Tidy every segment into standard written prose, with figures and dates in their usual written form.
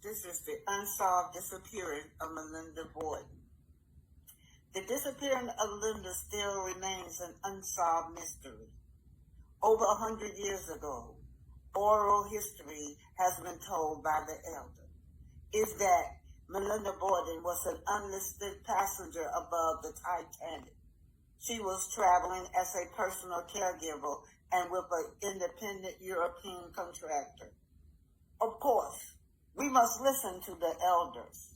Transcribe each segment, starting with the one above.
This is the unsolved disappearance of Melinda Boyd. The disappearance of Linda still remains an unsolved mystery. Over 100 years ago, oral history has been told by the elder. Is that Melinda Boyd was an unlisted passenger above the Titanic. She was traveling as a personal caregiver and with an independent European contractor. Of course, we must listen to the elders.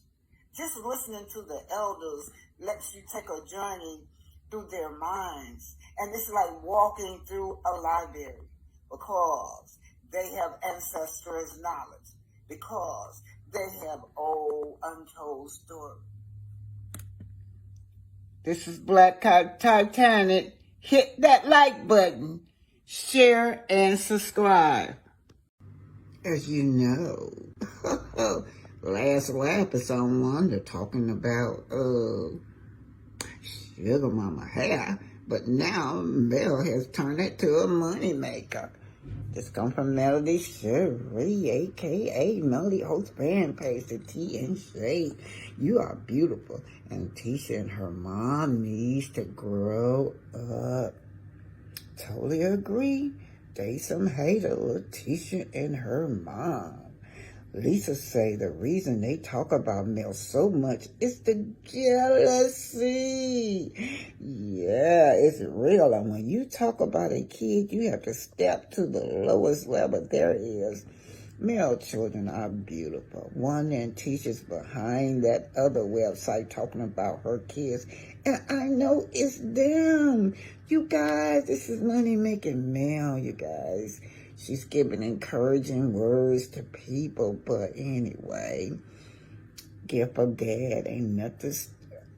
Just listening to the elders lets you take a journey through their minds. And it's like walking through a library because they have ancestors' knowledge, because they have old untold stories. This is Black Titanic. Hit that like button, share, and subscribe. As you know, last episode one, they're talking about Sugar Mama hair, but now Mel has turned it to a money maker. This comes from Melody Cherie, a.k.a. Melody host fan page to T and Shade. You are beautiful, and Tisha and her mom needs to grow up. Totally agree. They some hater, Letitia and her mom. Lisa say the reason they talk about Mel so much is the jealousy. Yeah, it's real. And when you talk about a kid, you have to step to the lowest level there is. Male children are beautiful. One and teaches behind that other website talking about her kids. And I know it's them. You guys, this is money making Mel, you guys. She's giving encouraging words to people. But anyway, gift of dad ain't nothing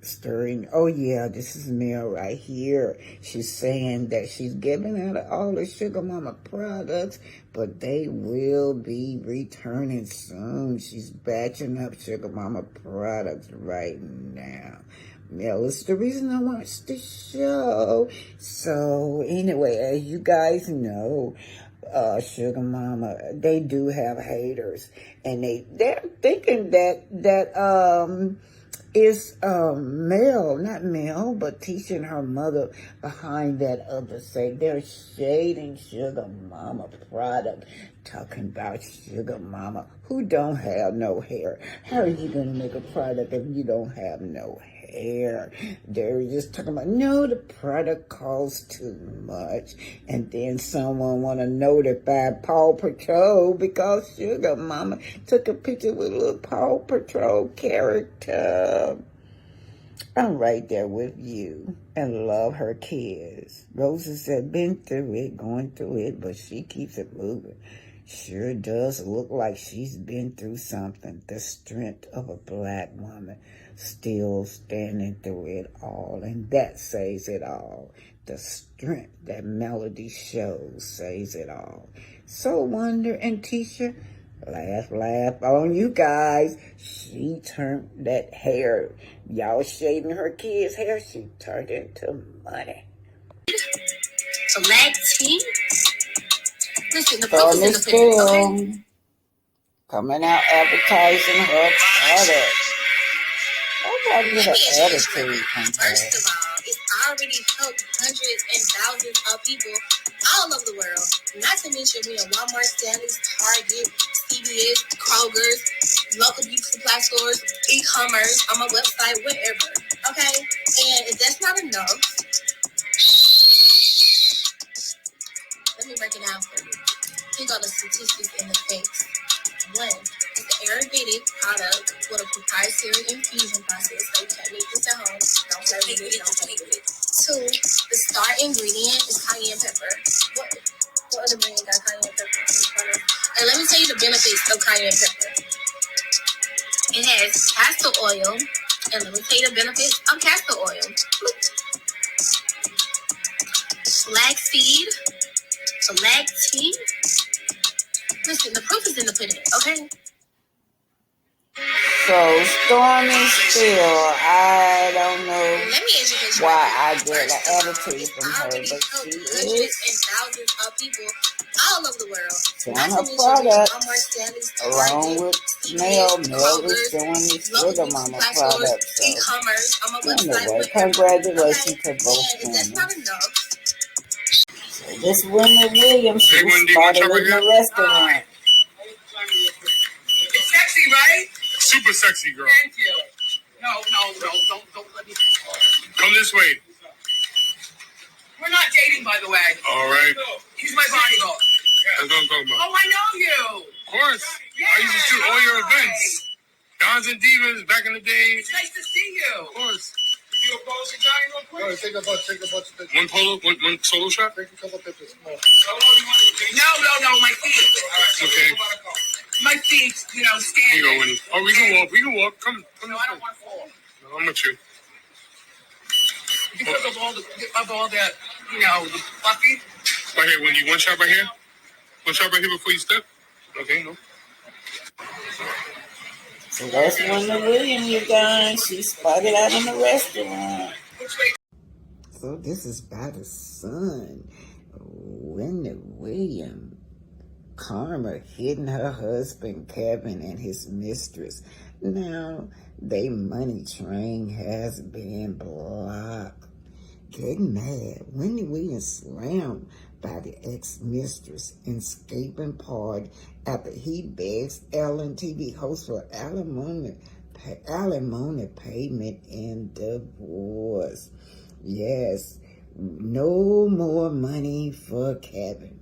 stirring. Oh yeah, this is Mel right here. She's saying that she's giving out all the Sugar Mama products, but they will be returning soon. She's batching up Sugar Mama products right now. Mel is the reason I watched the show. So anyway, as you guys know, Sugar Mama, they do have haters, and they're thinking that is Mel, not Mel, but Tisha and her mother behind that other say they're shading Sugar Mama product, talking about Sugar Mama who don't have no hair. How are you going to make a product if you don't have no hair? They're just talking about, no, the product costs too much. And then someone want to notify Paw Patrol because Sugar Mama took a picture with a little Paw Patrol character. I'm right there with you and love her kids. Rosa said, been through it, going through it, but she keeps it moving. Sure does look like she's been through something. The strength of a black woman still standing through it all. And that says it all. The strength that Melody shows says it all. So Wonder and Tisha, laugh on you guys. She turned that hair. Y'all shading her kids' hair. She turned it into money. Black tea? Listen, the proof is in the pudding, okay? Coming out advertising her product. Nobody get an attitude from her. First of all, it's already helped hundreds and thousands of people all over the world. Not to mention me at Walmart, Stanley's, Target, CVS, Kroger's, local beauty supply stores, e-commerce, on my website, whatever. Okay? And if that's not enough, let me break it down for you. Here go the statistics in the face. 1, it's the Ayurvedic product with a proprietary infusion process, so you can't make this at home. Don't play with it. Don't play with it. 2, the star ingredient is cayenne pepper. What other brand got cayenne pepper? And let me tell you the benefits of cayenne pepper. It has castor oil, and let me tell you the benefits of castor oil. Flaxseed, black tea. Listen, the proof is in the pudding, okay? So, Stormy still, I don't know. Let me educate why I get an attitude from her, but she hundreds and thousands of people all over the world. selling her product along with Mel. Mel is doing the Sugar Mama product. So e-commerce on my website. anyway, congratulations to both And if that's women. not enough, So this Wendy Williams, who spotted in the restaurant. It's sexy, right? Super sexy, girl. Thank you. No, don't let me. Come this way. We're not dating, by the way. All right. He's my bodyguard. That's what I'm talking about. Oh, I know you. Of course. I used to shoot all your events. Dons and Divas back in the day. It's nice to see you. Of course. You a pose for Johnny real quick? Take a bunch of pictures. One solo shot? Take a couple pictures. Come on. No, my feet. Okay. My feet, Here you standing. go, Winnie. Oh, we can walk. We can walk. Come No, this I don't way. want to fall. No, I'm with you. Because of all the, the fluffy. Right here, Winnie. One shot right here. One shot right here before you step. Okay, no. So that's Wendy Williams, you guys. She spotted out in the restaurant. So this is by the son, Wendy Williams. Karma hitting her husband Kevin and his mistress. Now, their money train has been blocked. Getting mad, Wendy Williams slammed by the ex-mistress in escaping part after he begs Ellen TV host for alimony payment and divorce. Yes, no more money for Kevin.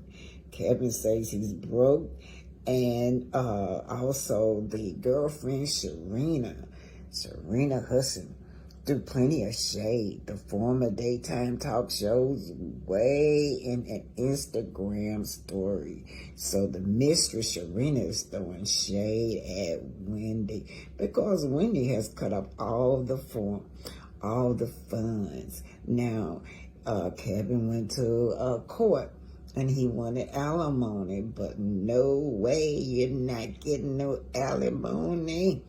Kevin says he's broke, and also the girlfriend Serena Hudson threw plenty of shade. The former daytime talk shows way in an Instagram story. So the mistress Serena is throwing shade at Wendy because Wendy has cut off all the funds. Now, Kevin went to court. And he wanted alimony, but no way, you're not getting no alimony.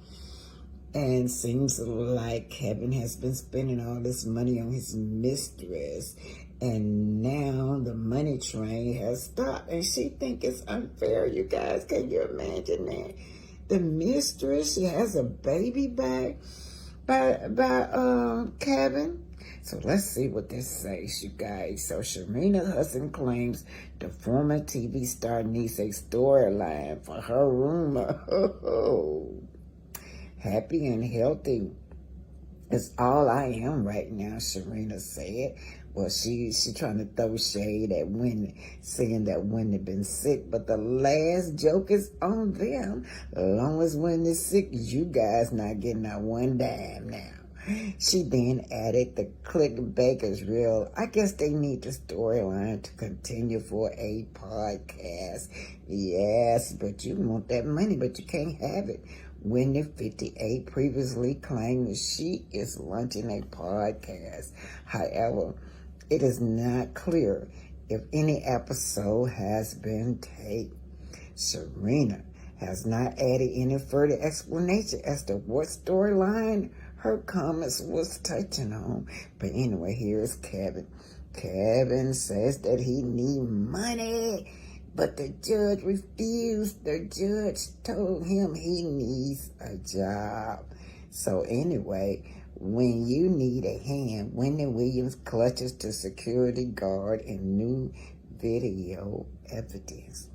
And seems like Kevin has been spending all this money on his mistress. And now the money train has stopped. And she thinks it's unfair, you guys. Can you imagine that? The mistress, she has a baby by Kevin. So let's see what this says, you guys. So Serena Hudson claims the former TV star needs a storyline for her rumor. Happy and healthy is all I am right now, Serena said. Well, she trying to throw shade at Wendy, saying that Wendy been sick, but the last joke is on them. As long as Wendy's sick, you guys not getting that one dime now. She then added the clickbait is real. I guess they need the storyline to continue for a podcast. Yes, but you want that money, but you can't have it. Wendy 58 previously claimed that she is launching a podcast. However, it is not clear if any episode has been taped. Serena has not added any further explanation as to what storyline her comments was touching on. But anyway, here's Kevin. Kevin says that he need money, but the judge refused. The judge told him he needs a job. So anyway, when you need a hand, Wendy Williams clutches to security guard in new video evidence.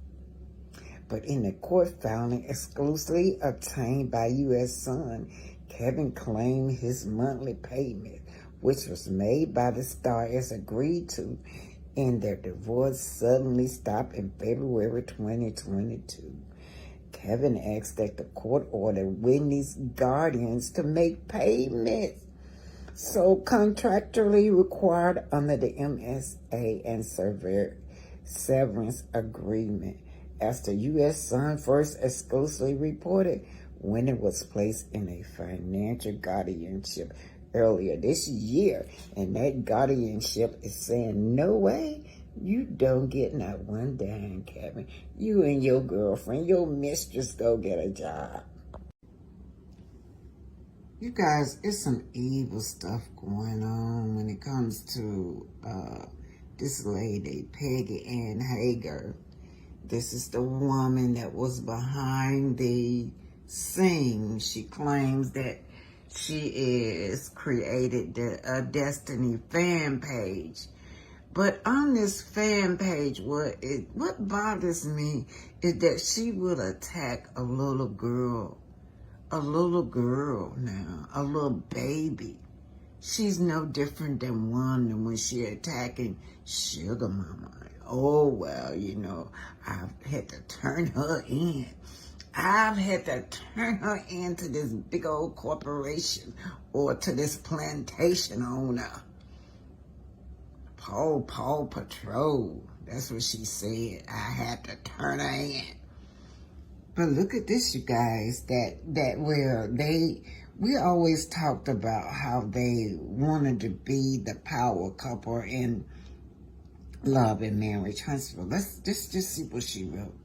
But in the court filing exclusively obtained by U.S. Sun, Kevin claimed his monthly payment, which was made by the star as agreed to, and their divorce suddenly stopped in February 2022. Kevin asked that the court order Wendy's guardians to make payments, so contractually required under the MSA and severance agreement. As the U.S. Sun first exclusively reported, Wendy was placed in a financial guardianship earlier this year, and that guardianship is saying, no way, you don't get not one dime, Kevin. You and your girlfriend, your mistress, go get a job. You guys, it's some evil stuff going on when it comes to this lady, Peggy Ann Hager. This is the woman that was behind the Sing. She claims that she is created a Destiny fan page. But on this fan page, what bothers me is that she would attack a little girl now, a little baby. She's no different than one when she attacking Sugar Mama. Oh, well, you know, I've had to turn her in. I've had to turn her into this big old corporation or to this plantation owner. Paw Patrol. That's what she said. I had to turn her in. But look at this, you guys, we always talked about how they wanted to be the power couple in Love and Marriage Huntsville. Let's just see what she wrote.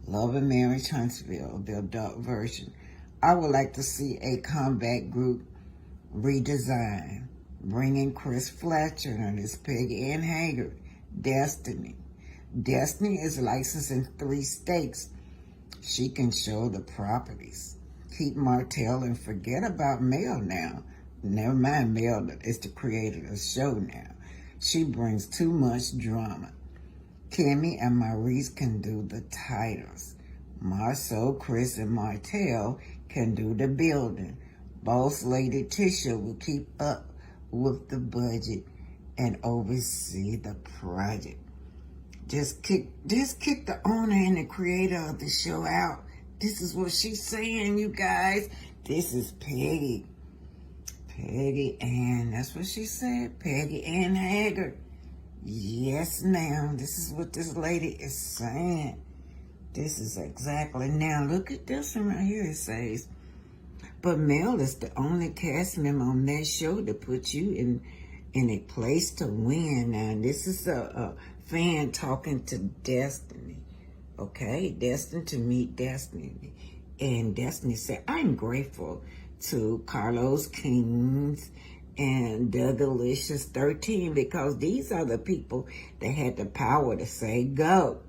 Love and Marriage Huntsville, the adult version. I would like to see a comeback group redesign, bringing Chris Fletcher and his Peggy Ann Hager. Destiny. Destiny is licensed in 3 states. She can show the properties. Keep Martell and forget about Mel now. Never mind, Mel is the creator of the show now. She brings too much drama. Kimmy and Maurice can do the titles. Marceau, Chris, and Martell can do the building. Boss Lady Tisha will keep up with the budget and oversee the project. Just kick the owner and the creator of the show out. This is what she's saying, you guys. This is Peggy Ann. That's what she said. Peggy Ann Hager. Yes, ma'am. This is what this lady is saying. This is exactly. Now, look at this one right here. It says, but Mel is the only cast member on that show to put you in a place to win. Now, this is a fan talking to Destiny. Okay? Destined to meet Destiny. And Destiny said, I'm grateful to Carlos Kings and Dougalicious 13 because these are the people that had the power to say go.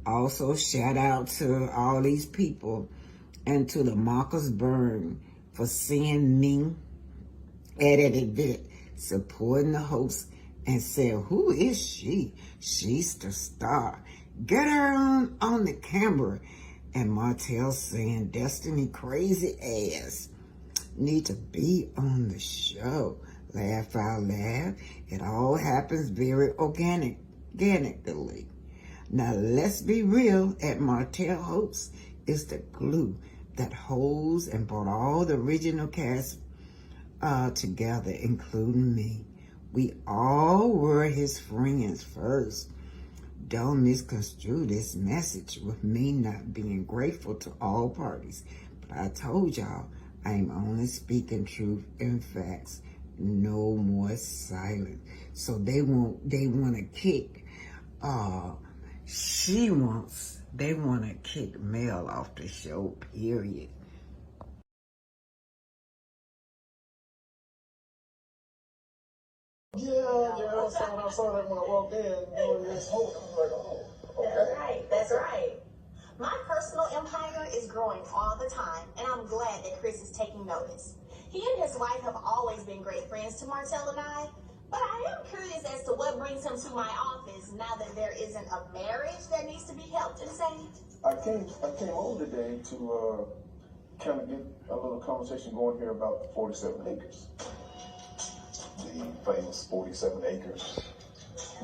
Also, shout out to all these people and to the Marcus Byrne for seeing me at an event, supporting the host, and said, who is she? She's the star. Get her on the camera. And Martell saying, Destiny crazy ass need to be on the show. Laugh out loud. It all happens very organically. Now let's be real. At Martell Hosts is the glue that holds and brought all the original cast together, including me. We all were his friends first. Don't misconstrue this message with me not being grateful to all parties. But I told y'all, I am only speaking truth and facts. No more silence. So they want to kick. They want to kick Mel off the show. Period. Yeah. So when I saw that when I walked in, doing this whole, I was like, oh, okay. That's right. My personal empire is growing all the time, and I'm glad that Chris is taking notice. He and his wife have always been great friends to Martell and I, but I am curious as to what brings him to my office now that there isn't a marriage that needs to be helped and saved. I came over today to kind of get a little conversation going here about 47 acres. The famous 47 acres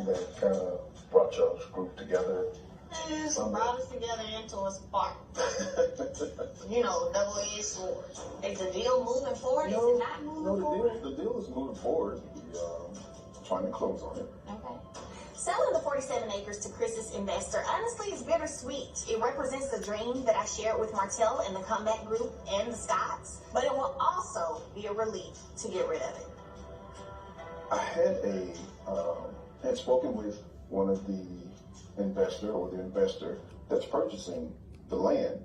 that kind of brought y'all's group together. Brought us together into a spark. You know, double-edged sword. Is the deal moving forward? Is it not moving forward? The deal is moving forward. Trying to close on it. Okay. Selling the 47 acres to Chris's investor, honestly, is bittersweet. It represents the dream that I shared with Martell and the comeback group and the Scotts, but it will also be a relief to get rid of it. I had spoken with one of the investor that's purchasing the land,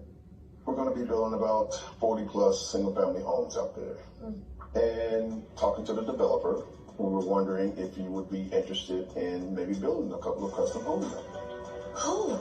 We're going to be building about 40 plus single family homes out there. And talking to the developer, we were wondering if you would be interested in maybe building a couple of custom homes out there. Who?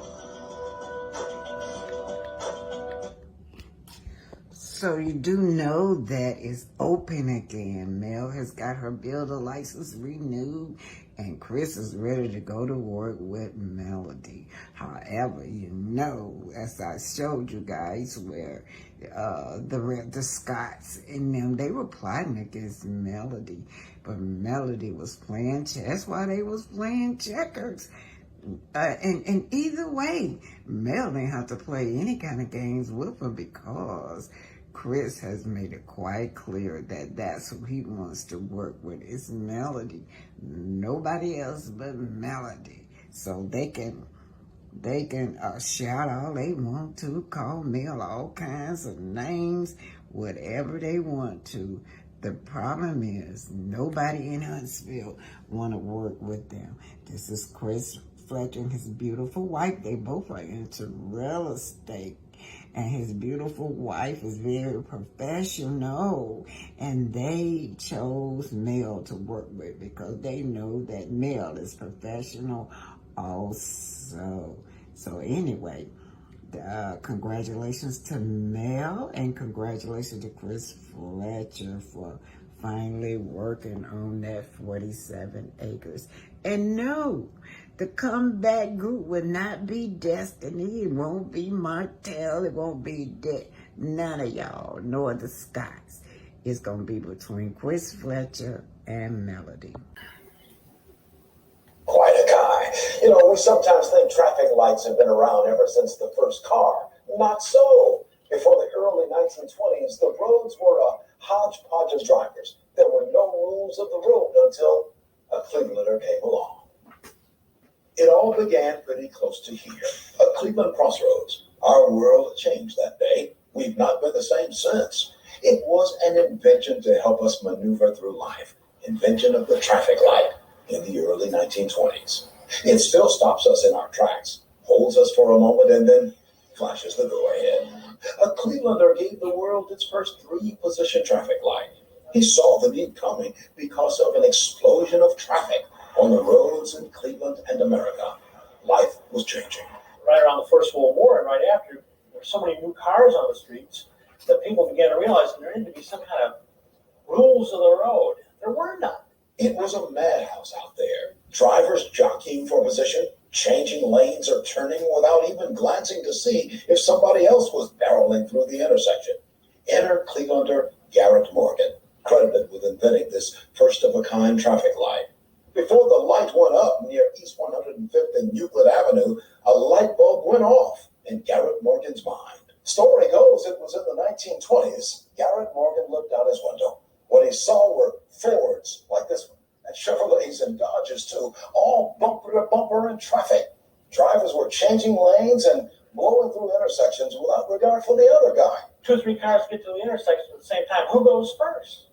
So you do know that it's open again. Mel has got her builder license renewed, and Chris is ready to go to work with Melody. However, you know, as I showed you guys, where the Scots and them, they were plotting against Melody, but Melody was playing chess. That's why they was playing checkers. And either way, Mel didn't have to play any kind of games with her, because Chris has made it quite clear that that's who he wants to work with, is Melody. Nobody else but Melody. So they can shout all they want to, call Mel all kinds of names, whatever they want to. The problem is nobody in Huntsville want to work with them. This is Chris Fletcher and his beautiful wife. They both are into real estate, and his beautiful wife is very professional, and they chose Mel to work with because they know that Mel is professional also. So anyway, congratulations to Mel, and congratulations to Chris Fletcher for finally working on that 47 acres. And no, the comeback group will not be Destiny. It won't be Martell. It won't be none of y'all, nor the Scots. It's going to be between Chris Fletcher and Melody. Quite a guy. You know, we sometimes think traffic lights have been around ever since the first car. Not so. Before the early 1920s, the roads were a hodgepodge of drivers. There were no rules of the road until a Clevelander came along. It all began pretty close to here, a Cleveland crossroads. Our world changed that day. We've not been the same since. It was an invention to help us maneuver through life. Invention of the traffic light in the early 1920s. It still stops us in our tracks, holds us for a moment, and then flashes the go-ahead. A Clevelander gave the world its first 3-position traffic light. He saw the need coming because of an explosion of traffic on the roads in Cleveland and America. Life was changing. Right around the First World War and right after, there were so many new cars on the streets that people began to realize there needed to be some kind of rules of the road. There were none. It was a madhouse out there. Drivers jockeying for position, changing lanes or turning without even glancing to see if somebody else was barreling through the intersection. Enter Clevelander Garrett Morgan, credited with inventing this first-of-a-kind traffic light. Before the light went up near East 105th and Euclid Avenue, a light bulb went off in Garrett Morgan's mind. Story goes it was in the 1920s. Garrett Morgan looked out his window. What he saw were Fords like this one, and Chevrolets and Dodges too, all bumper to bumper in traffic. Drivers were changing lanes and blowing through intersections without regard for the other guy. 2 or 3 cars get to the intersection at the same time. Who goes first?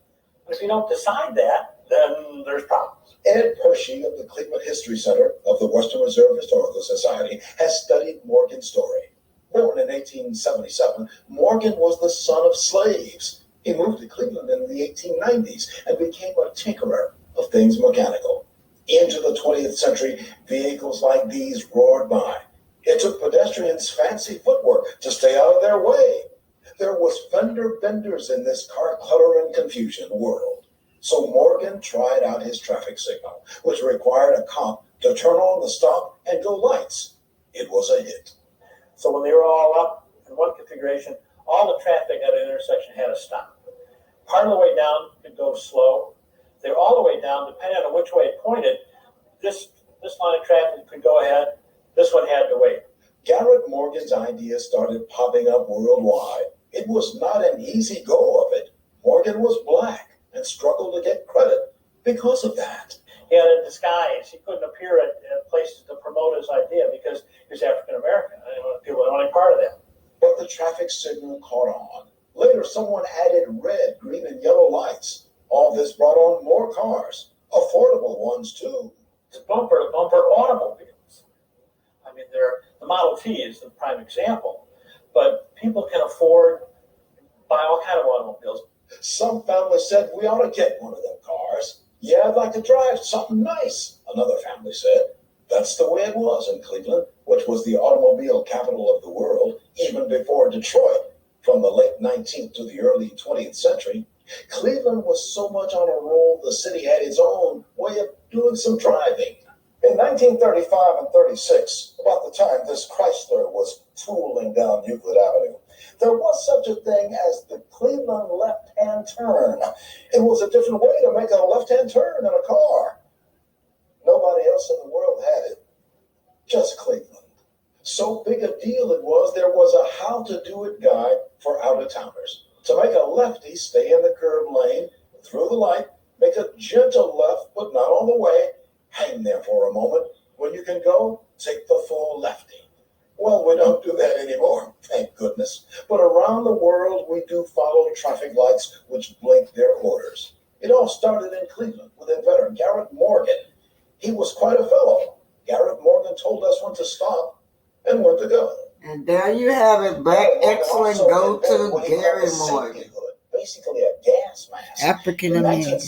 And if you don't decide that, then there's problems. Ed Hershey of the Cleveland History Center of the Western Reserve Historical Society has studied Morgan's story. Born in 1877, Morgan was the son of slaves. He moved to Cleveland in the 1890s and became a tinkerer of things mechanical. Into the 20th century, vehicles like these roared by. It took pedestrians fancy footwork to stay out of their way. There was fender benders in this car clutter and confusion world. So Morgan tried out his traffic signal, which required a cop to turn on the stop and go lights. It was a hit. So when they were all up in one configuration, all the traffic at an intersection had to stop. Part of the way down could go slow. They were all the way down, depending on which way it pointed. This line of traffic could go ahead. This one had to wait. Garrett Morgan's idea started popping up worldwide. It was not an easy go of it. Morgan was black and struggled to get credit because of that. He had a disguise. He couldn't appear at places to promote his idea because he was African American. People didn't want any part of that. But the traffic signal caught on. Later, someone added red, green, and yellow lights. All this brought on more cars, affordable ones too. It's bumper-to-bumper automobiles. I mean, the Model T is the prime example. but people can afford buy all kind of automobiles. Some family said we ought to get one of them cars. Yeah, I'd like to drive something nice. Another family said. That's the way it was in Cleveland, which was the automobile capital of the world, even before Detroit. From the late 19th to the early 20th century, Cleveland was so much on a roll, the city had its own way of doing some driving. In 1935 and 36, about the time this Chrysler was tooling down Euclid Avenue, there was such a thing as the Cleveland left-hand turn. It was a different way to make a left-hand turn in a car. Nobody else in the world had it, just Cleveland. So big a deal it was, there was a how-to-do-it guide for out-of-towners. To make a lefty stay in the curb lane, through the light, make a gentle left, but not all the way, hang there for a moment. When you can go, take the full lefty. Well, we don't do that anymore, thank goodness. But around the world, we do follow traffic lights which blink their orders. It all started in Cleveland with inventor Garrett Morgan. He was quite a fellow. Garrett Morgan told us when to stop and when to go. And there you have it. Black excellent go to Garrett Morgan. Basically a gas mask. African American.